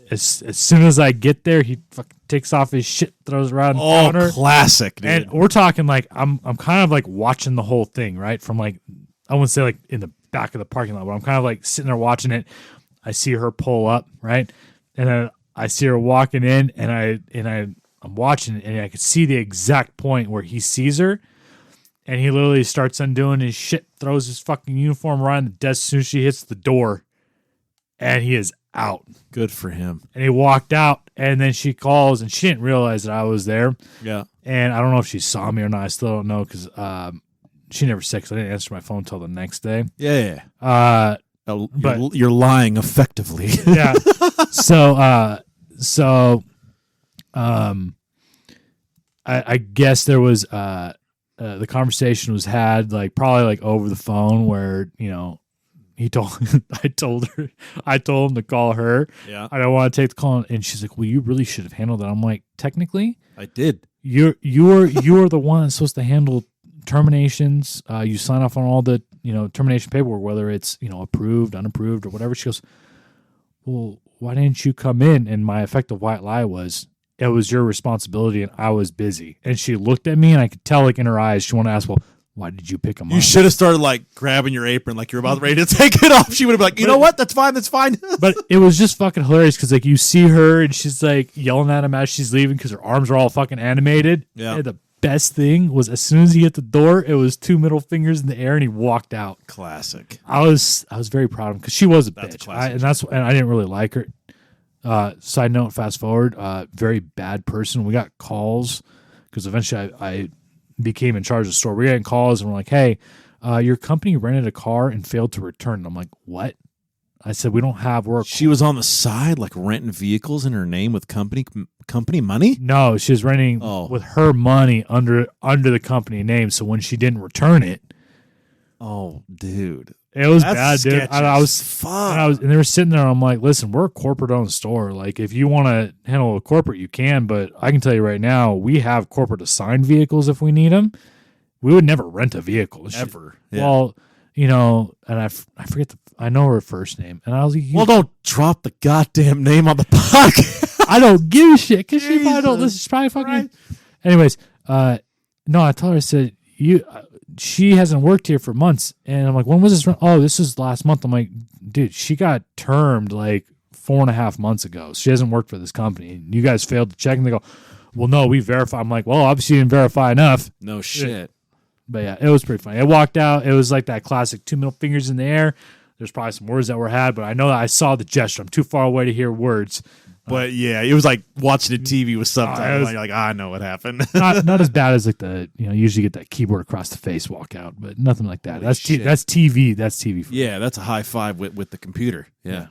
as soon as I get there, he fucking takes off his shit, throws it around the counter. Classic, dude. And we're talking like I'm kind of like watching the whole thing, right? From like, I wouldn't say like in the back of the parking lot, but I'm kind of like sitting there watching it. I see her pull up, right? And then I see her walking in, and I'm watching it, and I could see the exact point where he sees her, and he literally starts undoing his shit, throws his fucking uniform right on the desk as soon as she hits the door, and he is out. Good for him. And he walked out, and then she calls, and she didn't realize that I was there. Yeah. And I don't know if she saw me or not. I still don't know, because she never said, because I didn't answer my phone until the next day. Yeah. But you're lying effectively. Yeah. So I guess there was the conversation was had like probably like over the phone where, you know, I told him to call her. Yeah. I don't want to take the call, and she's like, well, you really should have handled that. I'm like, technically I did. You are the one that's supposed to handle terminations. You sign off on all the, you know, termination paperwork, whether it's, you know, approved, unapproved, or whatever. She goes, well, why didn't you come in? And my effective white lie was, it was your responsibility and I was busy. And she looked at me, and I could tell like in her eyes, she wanted to ask, well, why did you pick him up? You should have started like grabbing your apron like you're about ready to take it off. She would have been like, you know what? That's fine. But it was just fucking hilarious because like you see her and she's like yelling at him as she's leaving because her arms are all fucking animated. Yeah. And the best thing was as soon as he hit the door, it was 2 middle fingers in the air and he walked out. Classic. I was very proud of him because she was a That's bitch. And I didn't really like her. Side note, fast forward, very bad person. We got calls because eventually I became in charge of the store. We got getting calls and we're like, hey, your company rented a car and failed to return. And I'm like, what? I said, we don't have work. She was on the side, like renting vehicles in her name with company money? No, she was renting with her money under the company name. So when she didn't return it. Oh, dude. It was That's bad, dude. sketchy And as fuck. and they were sitting there. I'm like, listen, we're a corporate-owned store. Like, if you want to handle a corporate, you can. But I can tell you right now, we have corporate assigned vehicles if we need them. We would never rent a vehicle. Ever. Yeah. Well, and I forget I know her first name, and I was like, Well, don't drop the goddamn name on the podcast. I don't give a shit because she probably don't listen. She's probably fucking. Right. Anyways, no, I told her, I said, she hasn't worked here for months. And I'm like, when was this? Oh, this was last month. I'm like, dude, she got termed like 4.5 months ago. She hasn't worked for this company. You guys failed to check. And they go, well, no, we verify. I'm like, well, obviously you didn't verify enough. No shit. But yeah, it was pretty funny. I walked out. It was like that classic 2 middle fingers in the air. There's probably some words that were had, but I know that I saw the gesture. I'm too far away to hear words. But yeah, it was like watching the TV with subtitles. was- You're like, I know what happened. Not as bad as like the usually get that keyboard across the face walkout, but nothing like that. Holy That's shit. that's TV. That's TV. For Yeah, that's a high five with the computer. Yeah.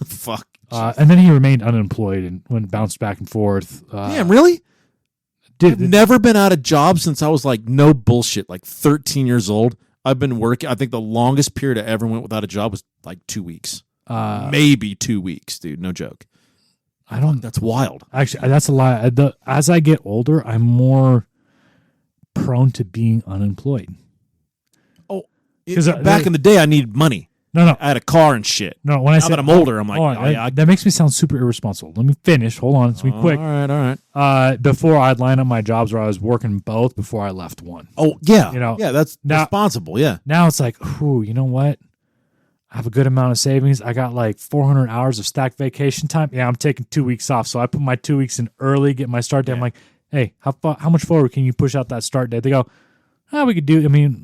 Fuck. and then he remained unemployed and went bounced back and forth. Damn, really? Dude, I've never been out of job since I was like, no bullshit, like 13 years old. I've been working. I think the longest period I ever went without a job was like 2 weeks. Maybe 2 weeks, dude. No joke. I don't. That's wild. Actually, that's a lie. As I get older, I'm more prone to being unemployed. Oh, 'Cause, back in the day, I needed money. No. I had a car and shit. No, when I Now say that I'm older, I'm like, hold on, oh, yeah, that makes me sound super irresponsible. Let me finish. Hold on, it's gonna be quick. All right. Before I'd line up my jobs where I was working both before I left one. Oh, yeah. Yeah, that's now- responsible. Yeah. Now it's like, ooh, you know what? I have a good amount of savings. I got like 400 hours of stacked vacation time. Yeah, I'm taking 2 weeks off. So I put my 2 weeks in early, get my start date. I'm like, hey, how much forward can you push out that start date? They go, we could do,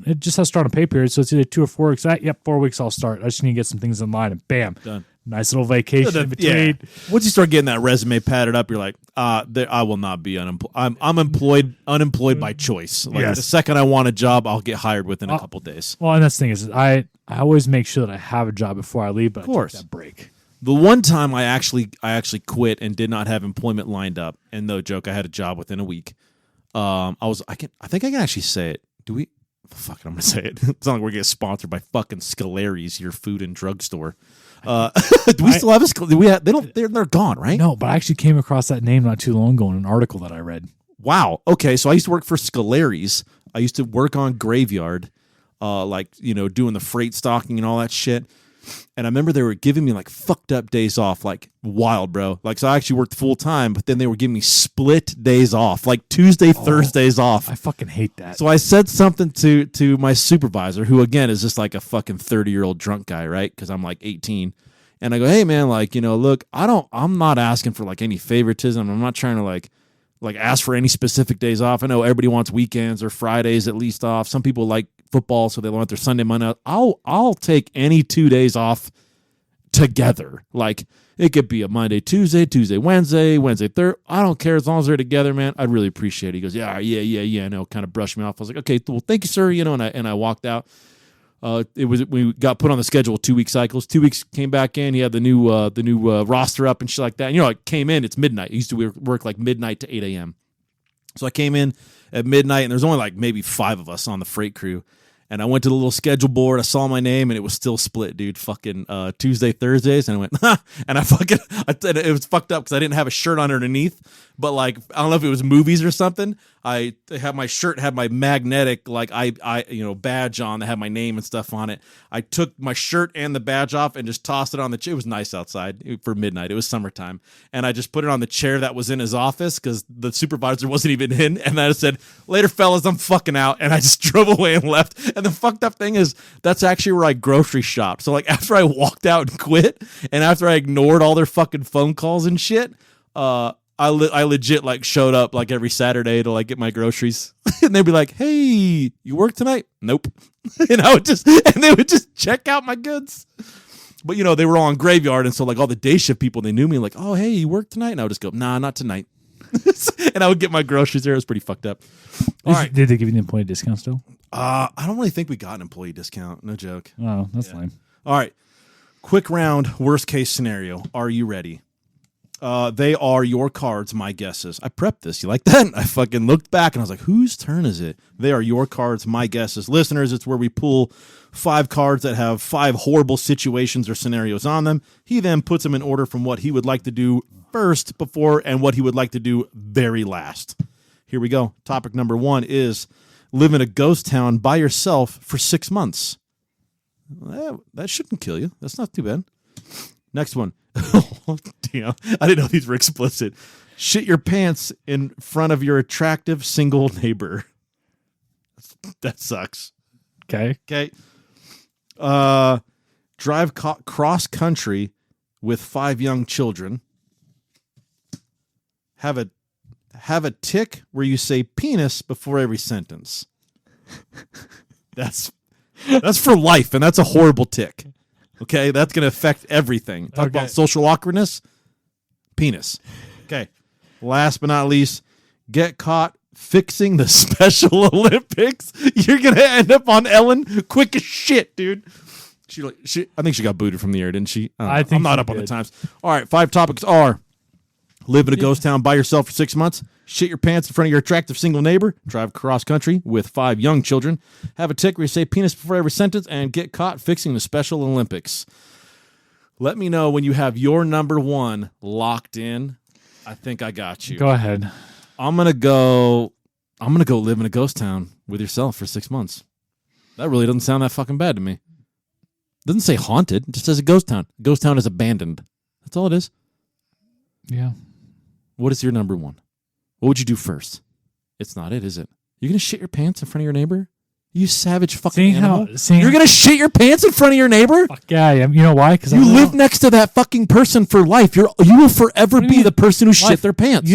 it just has to start on pay period. So it's either 2 or 4 weeks. Yep, 4 weeks I'll start. I just need to get some things in line and bam. Done. Nice little vacation in between. Yeah. Once you start getting that resume padded up, you're like, I will not be unemployed. I'm unemployed by choice. Like Yes. the second I want a job, I'll get hired within a couple days. Well, and that's the thing is I always make sure that I have a job before I leave, but Of course. I take that break. The one time I actually quit and did not have employment lined up, and no joke, I had a job within a week. I think I can actually say it. Do we? Fuck it, I'm gonna say it. It's not like we're getting sponsored by fucking Scolari's, your food and drug store. Do we still have a? Do we have, they don't. They're gone, right? No, but I actually came across that name not too long ago in an article that I read. Wow. Okay, so I used to work for Scolari's. I used to work on Graveyard, doing the freight stocking and all that shit. And I remember they were giving me like fucked up days off, like wild, bro. Like, so I actually worked full time, but then they were giving me split days off, like Tuesday, Thursdays off. I fucking hate that. So I said something to my supervisor, who again is just like a fucking 30-year-old drunk guy, right? Because I'm like 18. And I go, hey man, like, look, I'm not asking for like any favoritism. I'm not trying to like ask for any specific days off. I know everybody wants weekends or Fridays at least off. Some people like football, so they want their Sunday, Monday. I'll take any 2 days off together. Like it could be a Monday, Tuesday, Wednesday, Thursday. I don't care as long as they're together, man. I'd really appreciate it. He goes, yeah. No, kind of brushed me off. I was like, okay, well, thank you, sir. And I walked out. We got put on the schedule 2 week cycles. 2 weeks came back in. He had the new roster up and shit like that. And I came in. It's midnight. I used to work like midnight to 8 a.m. So I came in at midnight, and there's only like maybe 5 of us on the freight crew. And I went to the little schedule board. I saw my name, and it was still split, dude. Fucking Tuesday, Thursdays, and I went, ha! And it was fucked up because I didn't have a shirt underneath. But like, I don't know if it was movies or something. I had my shirt had my magnetic badge on that had my name and stuff on it. I took my shirt and the badge off and just tossed it on the chair. It was nice outside for midnight. It was summertime, and I just put it on the chair that was in his office because the supervisor wasn't even in. And I just said, "Later, fellas, I'm fucking out." And I just drove away and left. And the fucked up thing is that's actually where I grocery shopped. So like after I walked out and quit, and after I ignored all their fucking phone calls and shit, I legit like showed up like every Saturday to like get my groceries, and they'd be like, "Hey, you work tonight?" Nope. And they would just check out my goods. But they were all on Graveyard, and so like all the day shift people, they knew me like, "Oh, hey, you work tonight?" And I would just go, "Nah, not tonight." And I would get my groceries there. It was pretty fucked up. All right. Did they give you the employee discount still? I don't really think we got an employee discount. No joke. Oh, that's fine. All right. Quick round, worst case scenario. Are you ready? They are your cards, my guesses. I prepped this. You like that? I fucking looked back and I was like, whose turn is it? They are your cards, my guesses. Listeners, it's where we pull 5 cards that have 5 horrible situations or scenarios on them. He then puts them in order from what he would like to do first before and what he would like to do very last. Here we go. Topic number 1 is live in a ghost town by yourself for 6 months. That shouldn't kill you. That's not too bad. Next one. Oh, damn. I didn't know these were explicit. Shit your pants in front of your attractive single neighbor. That sucks. Okay. Drive cross country with 5 young children. Have a tick where you say penis before every sentence. That's for life, and that's a horrible tick. Okay, that's going to affect everything. Talk about social awkwardness. Penis. Okay. Last but not least, get caught fixing the Special Olympics. You're going to end up on Ellen quick as shit, dude. I think she got booted from the air, didn't she? I think I'm not up on the times. All right, 5 topics are live in a ghost town by yourself for 6 months, shit your pants in front of your attractive single neighbor, drive cross country with 5 young children, have a tick where you say penis before every sentence, and get caught fixing the Special Olympics. Let me know when you have your number 1 locked in. I think I got you. Go ahead. I'm gonna go live in a ghost town with yourself for 6 months. That really doesn't sound that fucking bad to me. Doesn't say haunted, it just says a ghost town. Ghost town is abandoned. That's all it is. Yeah. What is your number 1? What would you do first? It's not it, is it? You're going to shit your pants in front of your neighbor? You savage fucking animal. You're going to shit your pants in front of your neighbor? Fuck yeah, I am. You know why? Because you live next to that fucking person for life. You will forever be the person who shit their pants.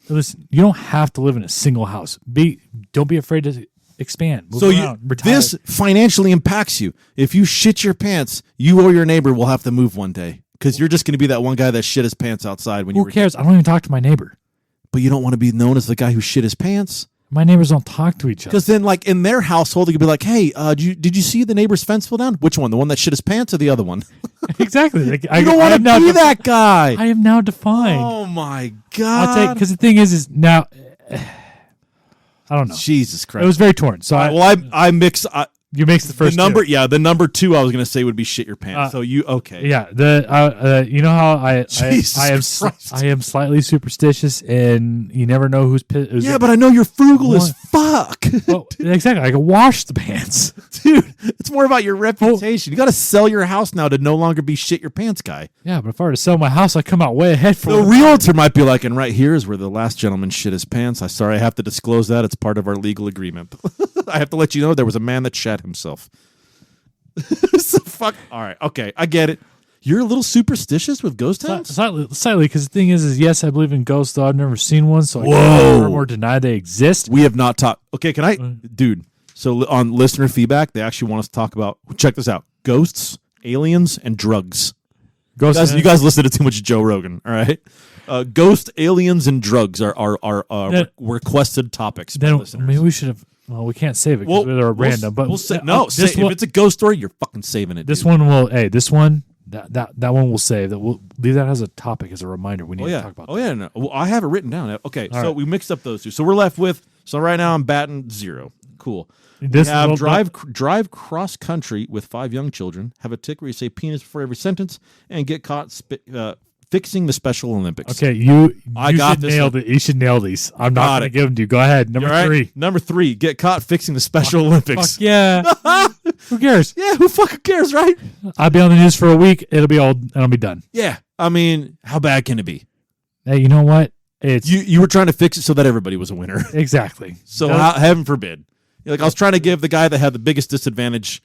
Listen, you don't have to live in a single house. Don't be afraid to expand. Move around, retire. This financially impacts you. If you shit your pants, you or your neighbor will have to move one day. Because you're just going to be that one guy that shit his pants outside when you were. Who cares? I don't even talk to my neighbor. But you don't want to be known as the guy who shit his pants. My neighbors don't talk to each other. Because then, like, in their household, they could be like, hey, did you see the neighbor's fence fall down? Which one? The one that shit his pants or the other one? Exactly. Like, you don't want to be that guy. I am now defined. Oh, my God. I'll take, because the thing is now, I don't know. Jesus Christ. It was very torn. So I mix. You mix the first number, two. yeah. The number 2 I was gonna say would be shit your pants. So you okay? Yeah. You know how I am slightly superstitious, and you never know who's. Yeah, but I know you're frugal as fuck. Well, exactly. I can wash the pants, dude. It's more about your reputation. You got to sell your house now to no longer be shit your pants guy. Yeah, but if I were to sell my house, I come out way ahead for the realtor might be like, and right here is where the last gentleman shit his pants. I have to disclose that. It's part of our legal agreement. I have to let you know there was a man that shat himself. So fuck. All right. Okay. I get it. You're a little superstitious with ghost towns? Slightly, because the thing is, yes, I believe in ghosts, though I've never seen one, so I can't confirm or deny they exist. We have not talked. Okay, can I? Dude, so on listener feedback, they actually want us to talk about, check this out, ghosts, aliens, and drugs. You guys listen to too much Joe Rogan, all right? Ghost, aliens, and drugs are requested topics. Then maybe we should have. Well, we can't save it because they're random. But if it's a ghost story, you're fucking saving it. This one will. Hey, this one. That one we'll save. That we'll leave that as a topic, as a reminder. We need to talk about. Oh yeah, no. Well, I have it written down. Okay, so we mixed up those two. So we're left with. So right now I'm batting 0. Cool. We have drive cross country with 5 young children. Have a tick where you say penis before every sentence, and get caught fixing the Special Olympics. Okay, you should nail it. You should nail these. I'm not going to give them to you. Go ahead. Number 3. Number 3. Get caught fixing the Special Olympics. Fuck yeah. Who cares? Yeah, who fucking cares, right? I'll be on the news for a week. It'll be old, and I'll be done. Yeah. I mean, how bad can it be? Hey, you know what? It's you were trying to fix it so that everybody was a winner. Exactly. So heaven forbid. Like I was trying to give the guy that had the biggest disadvantage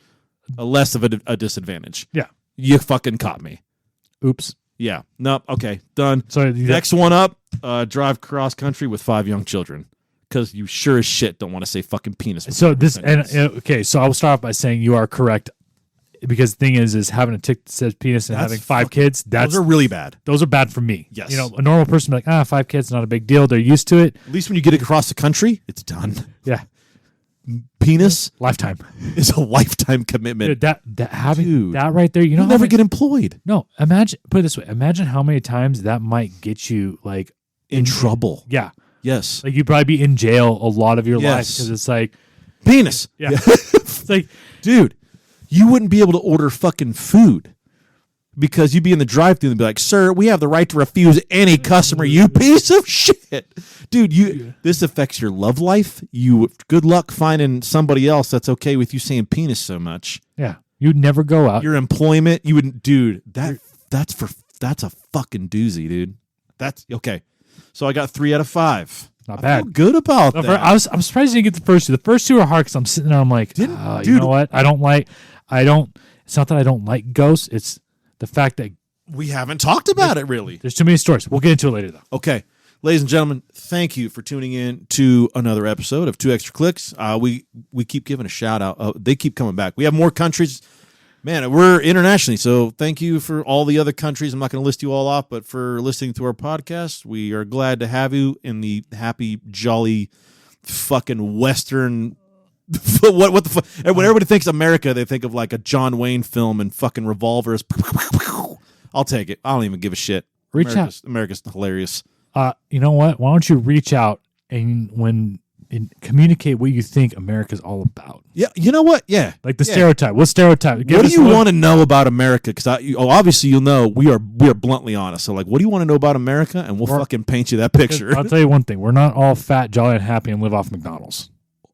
less of a disadvantage. Yeah. You fucking caught me. Oops. Yeah. Nope. Okay. Done. Sorry. Next one up, drive cross country with 5 young children. Because you sure as shit don't want to say fucking penis. So this okay. So I will start off by saying you are correct, because the thing is having a tick that says penis and having 5 kids. Those are really bad. Those are bad for me. Yes. You know, a normal person be like, 5 kids, not a big deal. They're used to it. At least when you get across the country, it's done. Yeah. penis Lifetime. is a lifetime commitment. Dude, that having Dude, that right there, you know, you'll never get employed. No, imagine, put it this way. Imagine how many times that might get you like In trouble. Yeah. Yes. Like you'd probably be in jail a lot of your life Yes. because it's like Penis. yeah. It's like, Dude, you wouldn't be able to order fucking food because you'd be in the drive-thru and be like, "Sir, we have the right to refuse any customer, you piece of shit." Dude, this affects your love life. Good luck finding somebody else that's okay with you saying penis so much. yeah, you'd never go out. Your employment, you wouldn't, dude. That's a fucking doozy, dude. That's okay. So I got 3 out of 5. Not I bad. feel good about that. I'm surprised you didn't get the first two. The first two are hard because I'm sitting there. I'm like, you know what? It's not that I don't like ghosts. It's the fact that We haven't talked about it really. there's too many stories. We'll get into it later though. Okay. Ladies and gentlemen, thank you for tuning in to another episode of 2 Extra Clicks. We keep giving a shout out. They keep coming back. We have more countries. Man, we're internationally, so thank you for all the other countries. I'm not going to list you all off, but for listening to our podcast, we are glad to have you in the happy, jolly, fucking Western. What the fuck? And when everybody thinks America, they think of like a John Wayne film and fucking revolvers. I'll take it. I don't even give a shit. America's hilarious. You know what? Why don't you reach out and communicate what you think America's all about? Yeah, you know what? Yeah, like the stereotype. What stereotype? What do you want to know about America? Because obviously you'll know we are bluntly honest. So like, what do you want to know about America? And we'll fucking paint you that picture. I'll tell you one thing: we're not all fat, jolly, and happy, and live off McDonald's.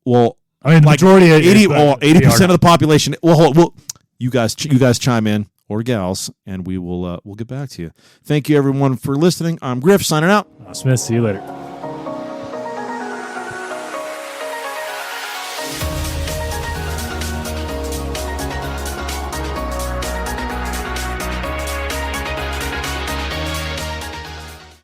Well, I mean, the majority, 80% of the population. Well, you guys chime in or gals, and we'll get back to you. Thank you everyone for listening. I'm Griff signing out. Smith, see you later.